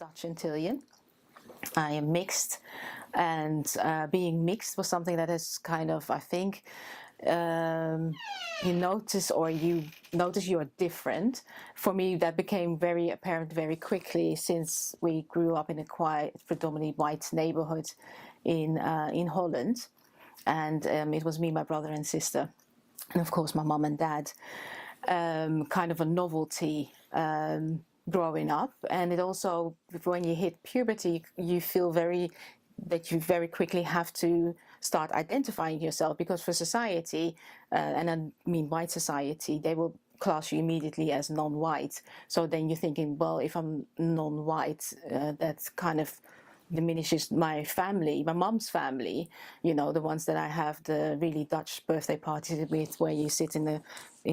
Dutch Antillean. I am mixed, and being mixed was something that is kind of, I think, you notice you are different. For me, that became very apparent very quickly, since we grew up in a quite predominantly white neighborhood in Holland, and it was me, my brother and sister, and of course my mom and dad. Kind of a novelty growing up, and it also, when you hit puberty, you feel that you very quickly have to start identifying yourself, because for society, and I mean white society, they will class you immediately as non-white. So then you're thinking, well, if I'm non-white, that kind of diminishes my family, my mom's family, you know, the ones that I have the really Dutch birthday parties with, where you sit in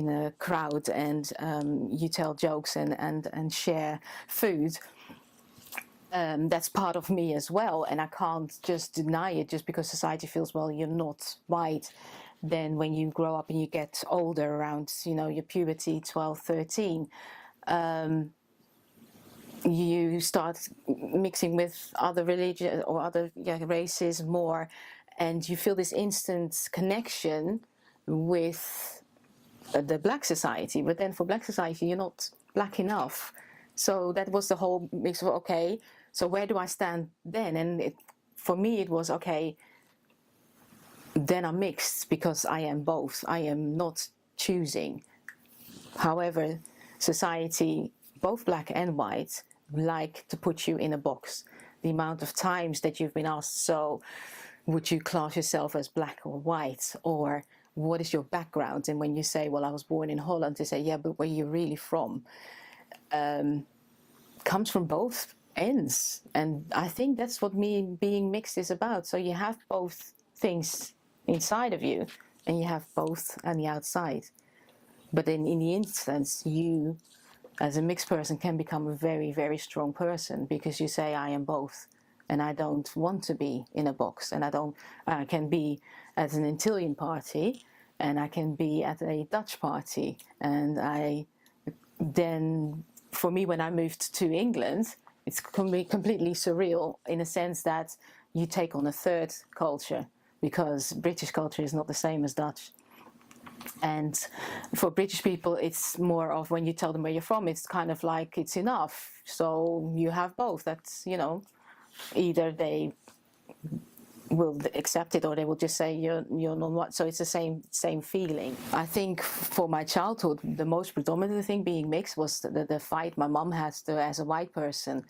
a crowd and you tell jokes and share food. That's part of me as well, and I can't just deny it just because society feels, well, you're not white. Then when you grow up and you get older, around, you know, your puberty, 12, 13, you start mixing with other religions or other races more, and you feel this instant connection with the black society. But then for black society, you're not black enough. So that was the whole mix of, okay, so where do I stand then? And for me it was, okay, then I'm mixed because I am both. I am not choosing. However, society, both black and white, like to put you in a box. The amount of times that you've been asked, so would you class yourself as black or white, or what is your background? And when you say, well, I was born in Holland, they say, yeah, but where are you really from? Comes from both ends, and I think that's what me being mixed is about. So you have both things inside of you, and you have both on the outside. But then in the instance, you as a mixed person can become a very, very strong person, because you say, I am both, and I don't want to be in a box, and I can be at an Antillean party, and I can be at a Dutch party. And then for me, when I moved to England, it's completely surreal, in a sense that you take on a third culture, because British culture is not the same as Dutch. And for British people, it's more of, when you tell them where you're from, it's kind of like, it's enough. So you have both. That's, you know, either they will accept it, or they will just say you're non-white. So it's the same feeling. I think for my childhood, the most predominant thing being mixed was the fight my mom has to, as a white person,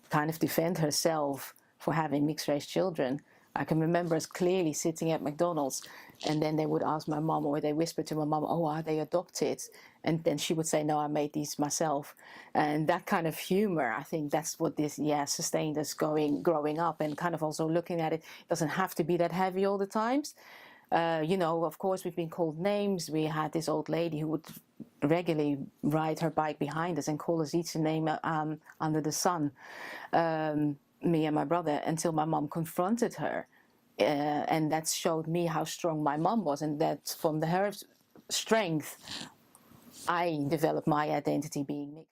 kind of defend herself for having mixed race children. I can remember us clearly sitting at McDonald's, and then they would ask my mom, or they whisper to my mom, oh, are they adopted? And then she would say, no, I made these myself. And that kind of humor, I think that's what this, sustained us growing up, and kind of also looking at it. It doesn't have to be that heavy all the times. You know, of course, we've been called names. We had this old lady who would regularly ride her bike behind us and call us each a name under the sun. Me and my brother, until my mom confronted her, and that showed me how strong my mom was, and that from her strength I developed my identity being mixed.